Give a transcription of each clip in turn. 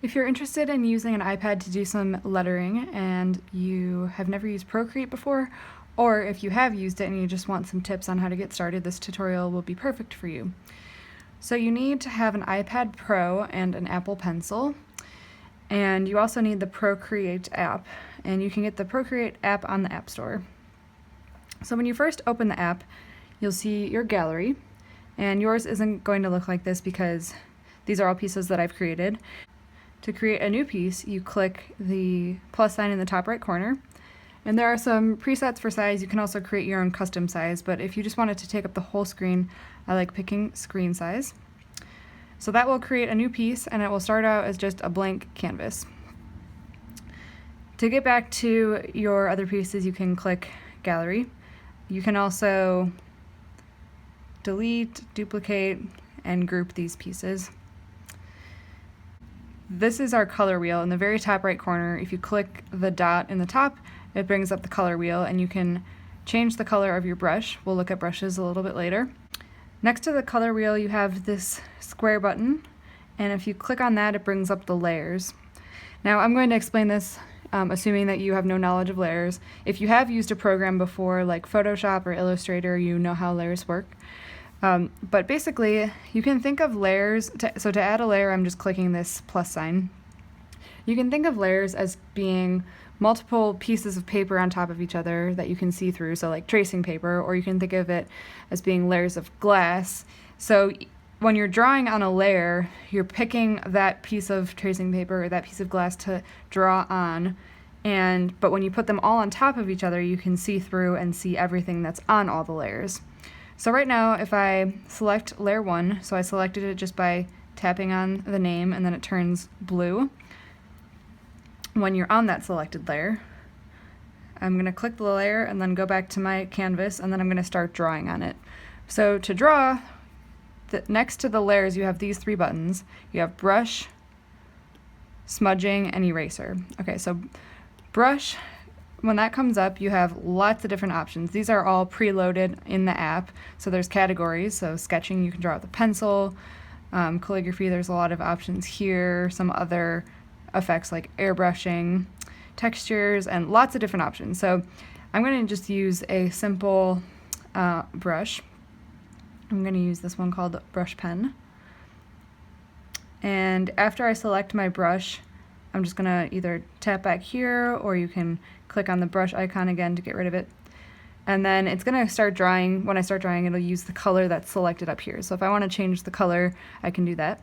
If you're interested in using an iPad to do some lettering and you have never used Procreate before, or if you have used it and you just want some tips on how to get started, this tutorial will be perfect for you. So you need to have an iPad Pro and an Apple Pencil, and you also need the Procreate app, and you can get the Procreate app on the App Store. So when you first open the app, you'll see your gallery, and yours isn't going to look like this because these are all pieces that I've created. To create a new piece, you click the plus sign in the top right corner, and there are some presets for size. You can also create your own custom size, but if you just want it to take up the whole screen, I like picking screen size. So that will create a new piece, and it will start out as just a blank canvas. To get back to your other pieces, you can click Gallery. You can also delete, duplicate, and group these pieces. This is our color wheel in the very top right corner. If you click the dot in the top, it brings up the color wheel, and you can change the color of your brush. We'll look at brushes a little bit later. Next to the color wheel, you have this square button, and if you click on that, it brings up the layers. Now, I'm going to explain this assuming that you have no knowledge of layers. If you have used a program before, like Photoshop or Illustrator, you know how layers work. But basically, you can think of layers, so to add a layer, I'm just clicking this plus sign. You can think of layers as being multiple pieces of paper on top of each other that you can see through, so like tracing paper, or you can think of it as being layers of glass. So when you're drawing on a layer, you're picking that piece of tracing paper or that piece of glass to draw on, but when you put them all on top of each other, you can see through and see everything that's on all the layers. So right now, if I select layer 1, so I selected it just by tapping on the name, and then it turns blue. When you're on that selected layer, I'm going to click the layer and then go back to my canvas, and then I'm going to start drawing on it. So to draw, next to the layers, you have these 3 buttons. You have brush, smudging, and eraser. Okay, so brush, when that comes up, you have lots of different options. These are all preloaded in the app. So there's categories, so sketching, you can draw with a pencil. Calligraphy, there's a lot of options here. Some other effects like airbrushing, textures, and lots of different options. So I'm going to just use a simple brush. I'm going to use this one called Brush Pen. And after I select my brush, I'm just going to either tap back here, or you can click on the brush icon again to get rid of it. And then it's going to start drawing. When I start drawing, it'll use the color that's selected up here. So if I want to change the color, I can do that.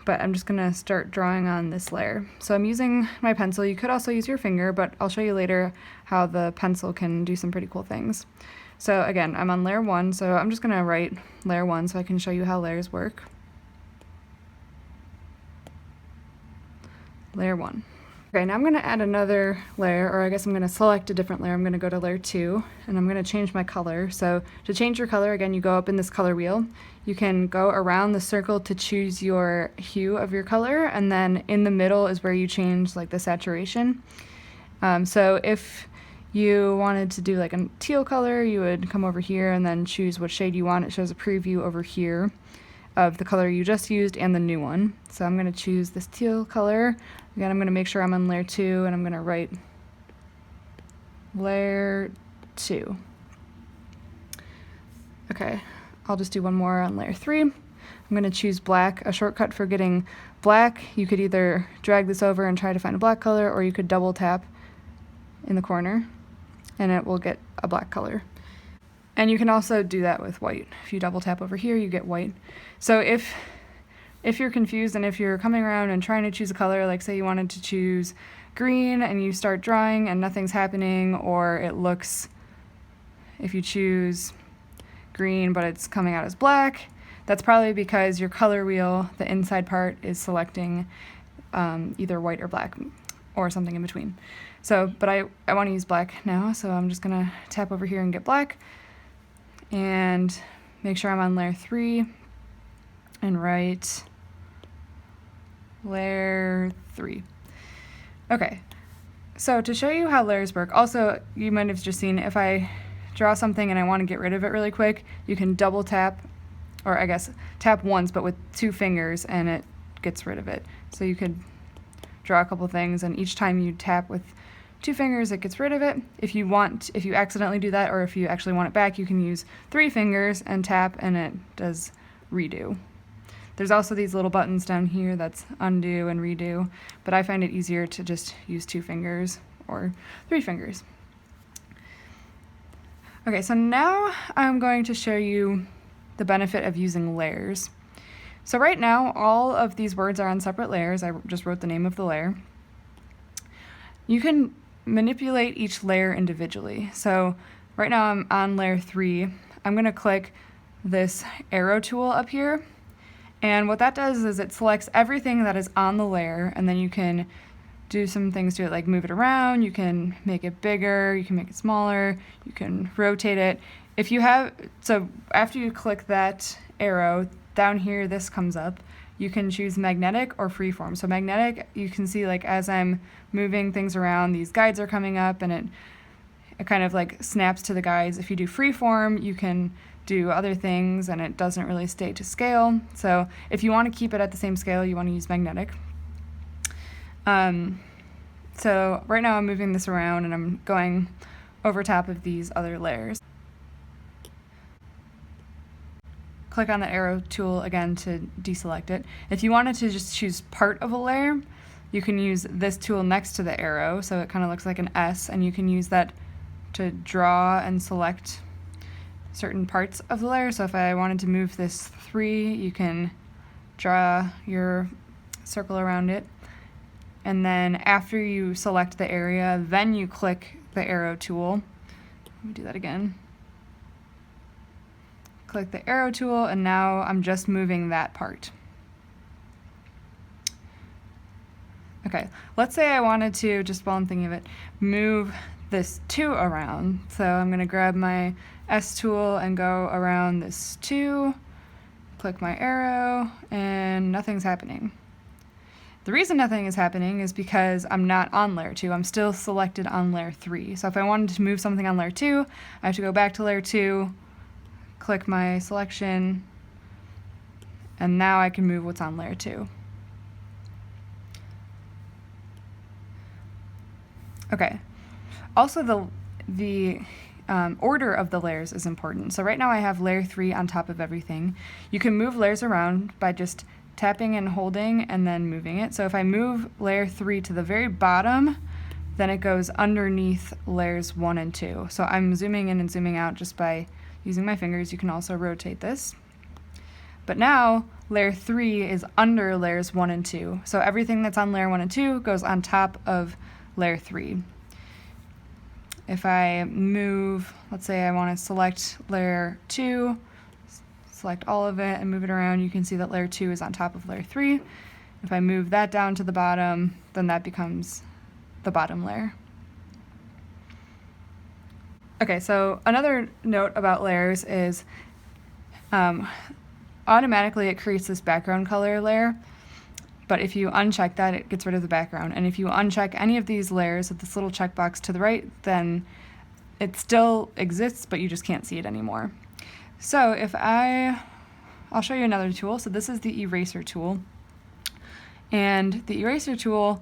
But I'm just going to start drawing on this layer. So I'm using my pencil. You could also use your finger, but I'll show you later how the pencil can do some pretty cool things. So again, I'm on layer 1, so I'm just going to write layer 1 so I can show you how layers work. Layer 1. Okay, now I'm going to add another layer, or I guess I'm going to select a different layer. I'm going to go to layer 2, and I'm going to change my color. So to change your color, again, you go up in this color wheel. You can go around the circle to choose your hue of your color, and then in the middle is where you change like the saturation. So if you wanted to do like a teal color, you would come over here and then choose what shade you want. It shows a preview over here of the color you just used and the new one. So I'm going to choose this teal color. Again, I'm going to make sure I'm on layer 2, and I'm going to write layer 2. Okay, I'll just do one more on layer 3. I'm going to choose black. A shortcut for getting black, you could either drag this over and try to find a black color, or you could double tap in the corner and it will get a black color. And you can also do that with white. If you double tap over here, you get white. So if you're confused and if you're coming around and trying to choose a color, like say you wanted to choose green and you start drawing and nothing's happening, or it looks, if you choose green but it's coming out as black, that's probably because your color wheel, the inside part, is selecting either white or black or something in between. So, but I want to use black now, so I'm just going to tap over here and get black and make sure I'm on layer 3 and write layer 3. Okay, so to show you how layers work, also you might have just seen if I draw something and I want to get rid of it really quick, you can double tap, or I guess tap once but with 2 fingers, and it gets rid of it. So you could draw a couple things, and each time you tap with 2 fingers, it gets rid of it. If you accidentally do that, or if you actually want it back, you can use 3 fingers and tap, and it does redo. There's also these little buttons down here that's undo and redo, but I find it easier to just use 2 fingers or 3 fingers. Okay, so now I'm going to show you the benefit of using layers. So right now, all of these words are on separate layers. I just wrote the name of the layer. You can manipulate each layer individually. So right now I'm on layer 3. I'm going to click this arrow tool up here, and what that does is it selects everything that is on the layer, and then you can do some things to it, like move it around, you can make it bigger, you can make it smaller, you can rotate it. So after you click that arrow, down here this comes up. You can choose magnetic or freeform. So magnetic, you can see like as I'm moving things around, these guides are coming up, and it kind of like snaps to the guides. If you do freeform, you can do other things and it doesn't really stay to scale. So if you want to keep it at the same scale, you want to use magnetic. So right now I'm moving this around and I'm going over top of these other layers. Click on the arrow tool again to deselect it. If you wanted to just choose part of a layer, you can use this tool next to the arrow, so it kind of looks like an S, and you can use that to draw and select certain parts of the layer. So if I wanted to move this 3, you can draw your circle around it, and then after you select the area, then you click the arrow tool. Let me do that again. Click the arrow tool, and now I'm just moving that part. Okay, let's say I wanted to, just while I'm thinking of it, move this 2 around. So I'm going to grab my S tool and go around this 2, click my arrow, and nothing's happening. The reason nothing is happening is because I'm not on layer 2. I'm still selected on layer 3. So if I wanted to move something on layer 2, I have to go back to layer 2, click my selection, and now I can move what's on layer 2. Okay. Also, the order of the layers is important. So right now I have layer 3 on top of everything. You can move layers around by just tapping and holding and then moving it. So if I move layer 3 to the very bottom, then it goes underneath layers 1 and 2. So I'm zooming in and zooming out just by using my fingers. You can also rotate this. But now layer 3 is under layers 1 and 2. So everything that's on layer 1 and 2 goes on top of layer 3. If I move, let's say I want to select layer 2, select all of it and move it around, you can see that layer 2 is on top of layer 3. If I move that down to the bottom, then that becomes the bottom layer. Okay, so another note about layers is automatically it creates this background color layer, but if you uncheck that, it gets rid of the background. And if you uncheck any of these layers with this little checkbox to the right, then it still exists, but you just can't see it anymore. So if I'll show you another tool. So this is the eraser tool. And the eraser tool,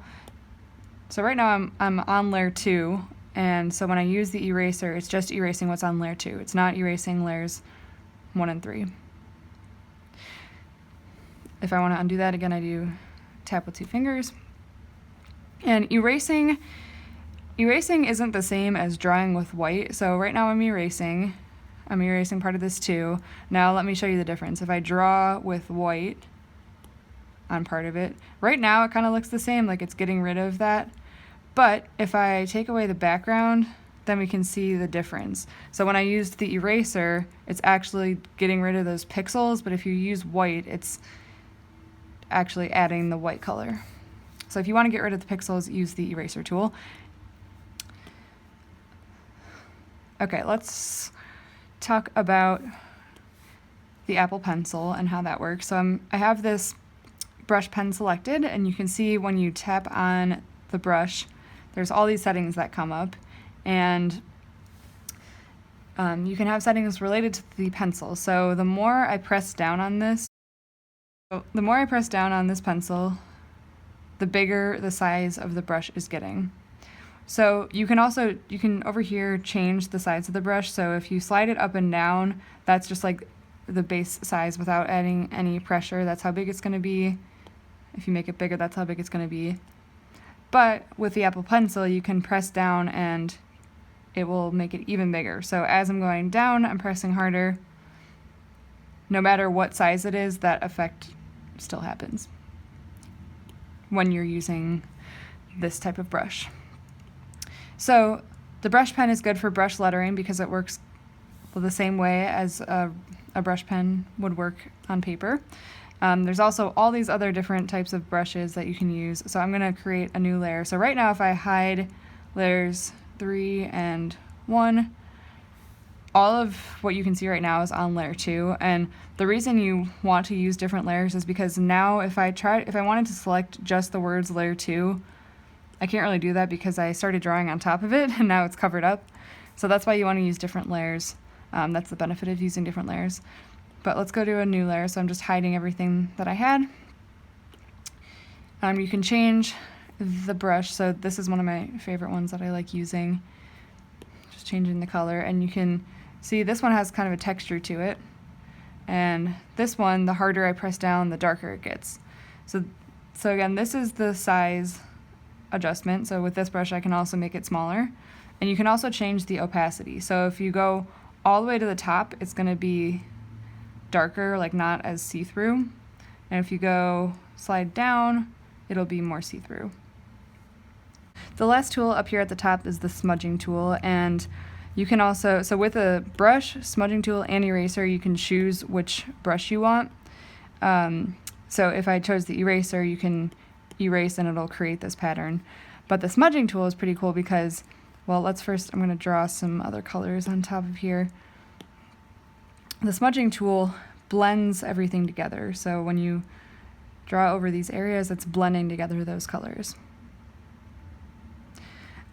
so right now I'm on layer 2, and so when I use the eraser, it's just erasing what's on layer 2. It's not erasing layers 1 and 3. If I want to undo that again, I do tap with 2 fingers. And erasing isn't the same as drawing with white. So right now I'm erasing part of this too. Now let me show you the difference. If I draw with white on part of it, right now it kind of looks the same, like it's getting rid of that. But if I take away the background, then we can see the difference. So when I used the eraser, it's actually getting rid of those pixels, but if you use white, it's actually adding the white color. So if you want to get rid of the pixels, use the eraser tool. Okay, let's talk about the Apple Pencil and how that works. So I have this brush pen selected, and you can see when you tap on the brush, there's all these settings that come up, and you can have settings related to the pencil. So the more I press down on this pencil, the bigger the size of the brush is getting. So you can over here change the size of the brush. So if you slide it up and down, that's just like the base size without adding any pressure. That's how big it's going to be. If you make it bigger, that's how big it's going to be. But with the Apple Pencil, you can press down and it will make it even bigger. So as I'm going down, I'm pressing harder. No matter what size it is, that effect still happens when you're using this type of brush. So the brush pen is good for brush lettering because it works the same way as a brush pen would work on paper. There's also all these other different types of brushes that you can use. So I'm going to create a new layer. So right now if I hide layers 3 and 1, all of what you can see right now is on layer 2. And the reason you want to use different layers is because now if I wanted to select just the words layer 2, I can't really do that because I started drawing on top of it and now it's covered up. So that's why you want to use different layers. That's the benefit of using different layers. But let's go to a new layer. So I'm just hiding everything that I had. You can change the brush. So this is one of my favorite ones that I like using. Just changing the color, and you can see this one has kind of a texture to it. And this one, the harder I press down, the darker it gets. So again, this is the size adjustment. So with this brush, I can also make it smaller. And you can also change the opacity. So if you go all the way to the top, it's going to be darker, like not as see-through. And if you go slide down, it'll be more see-through. The last tool up here at the top is the smudging tool, and you can also, so with a brush, smudging tool, and eraser, you can choose which brush you want. So if I chose the eraser, you can erase and it'll create this pattern. But the smudging tool is pretty cool because, well, I'm going to draw some other colors on top of here. The smudging tool blends everything together. So when you draw over these areas, it's blending together those colors.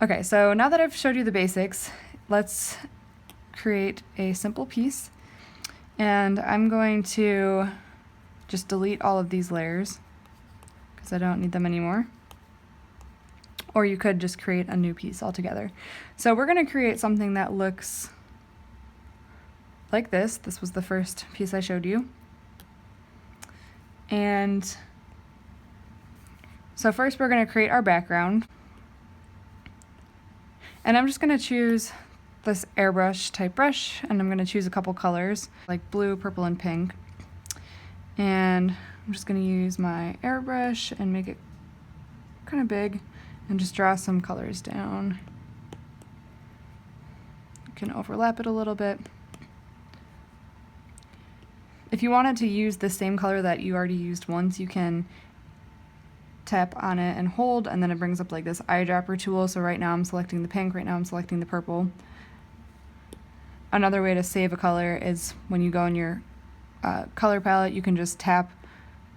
Okay, so now that I've showed you the basics, let's create a simple piece. And I'm going to just delete all of these layers because I don't need them anymore. Or you could just create a new piece altogether. So we're going to create something that looks like this. This was the first piece I showed you. And so first we're going to create our background. And I'm just going to choose this airbrush type brush, and I'm going to choose a couple colors like blue, purple, and pink. And I'm just going to use my airbrush and make it kind of big and just draw some colors down. You can overlap it a little bit. If you wanted to use the same color that you already used once, you can tap on it and hold, and then it brings up like this eyedropper tool. So right now I'm selecting the pink, right now I'm selecting the purple. Another way to save a color is when you go in your color palette, you can just tap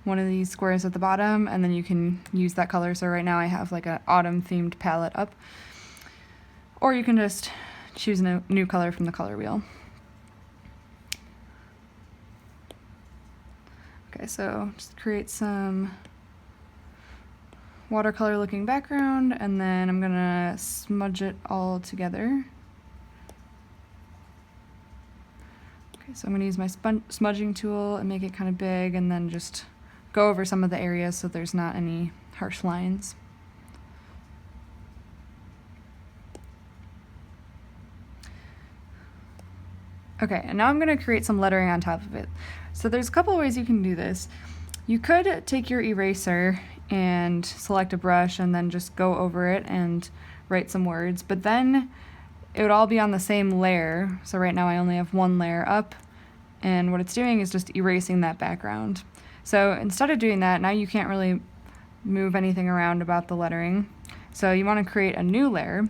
one of these squares at the bottom and then you can use that color. So right now I have like an autumn themed palette up. Or you can just choose a new color from the color wheel. Okay, so just create some watercolor looking background, and then I'm gonna smudge it all together. Okay, so I'm gonna use my smudging tool and make it kind of big, and then just go over some of the areas so there's not any harsh lines. Okay, and now I'm gonna create some lettering on top of it. So there's a couple of ways you can do this. You could take your eraser and select a brush and then just go over it and write some words, but then it would all be on the same layer. So right now I only have one layer up, and what it's doing is just erasing that background. So instead of doing that, now you can't really move anything around about the lettering. So you want to create a new layer,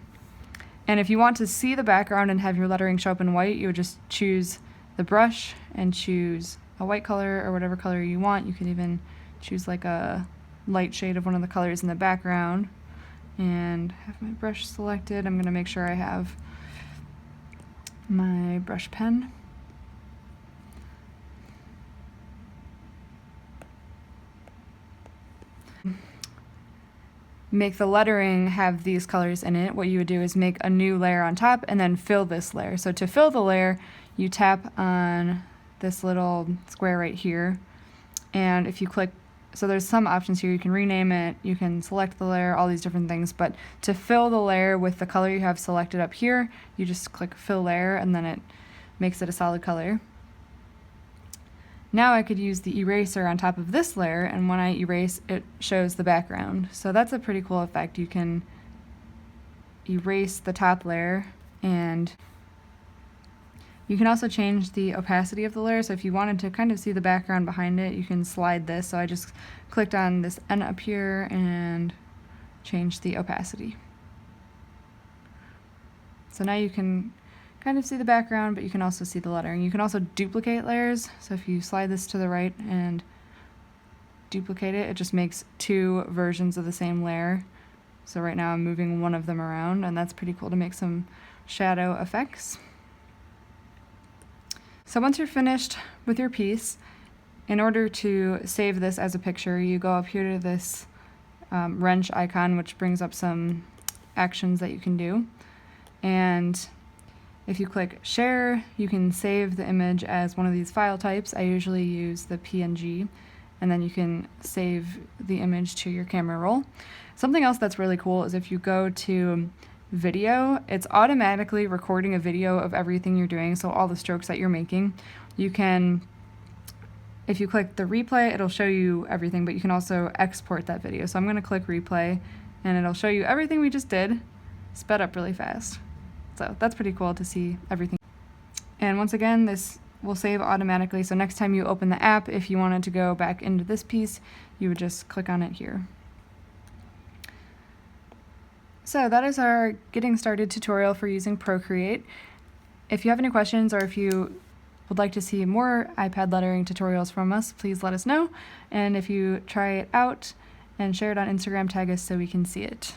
and if you want to see the background and have your lettering show up in white, you would just choose the brush and choose a white color or whatever color you want. You could even choose like a light shade of one of the colors in the background and have my brush selected. I'm going to make sure I have my brush pen. make the lettering have these colors in it, what you would do is make a new layer on top and then fill this layer. So to fill the layer, you tap on this little square right here, and if you click, so there's some options here, you can rename it, you can select the layer, all these different things, but to fill the layer with the color you have selected up here, you just click fill layer and then it makes it a solid color. Now I could use the eraser on top of this layer, and when I erase, it shows the background. So that's a pretty cool effect. You can erase the top layer, and you can also change the opacity of the layer. So if you wanted to kind of see the background behind it, you can slide this. So I just clicked on this N up here and changed the opacity. So now you can kind of see the background, but you can also see the lettering. You can also duplicate layers. So if you slide this to the right and duplicate it, it just makes two versions of the same layer. So right now I'm moving one of them around, and that's pretty cool to make some shadow effects. So once you're finished with your piece, in order to save this as a picture, you go up here to this wrench icon, which brings up some actions that you can do. And if you click share, you can save the image as one of these file types. I usually use the PNG, and then you can save the image to your camera roll. Something else that's really cool is if you go to video, it's automatically recording a video of everything you're doing, so all the strokes that you're making. You can, if you click the replay, it'll show you everything, but you can also export that video. So I'm going to click replay, and it'll show you everything we just did, sped up really fast. So that's pretty cool to see everything. And once again, this will save automatically, so next time you open the app, if you wanted to go back into this piece, you would just click on it here. So that is our getting started tutorial for using Procreate. If you have any questions, or if you would like to see more iPad lettering tutorials from us, please let us know. And if you try it out and share it on Instagram, tag us so we can see it.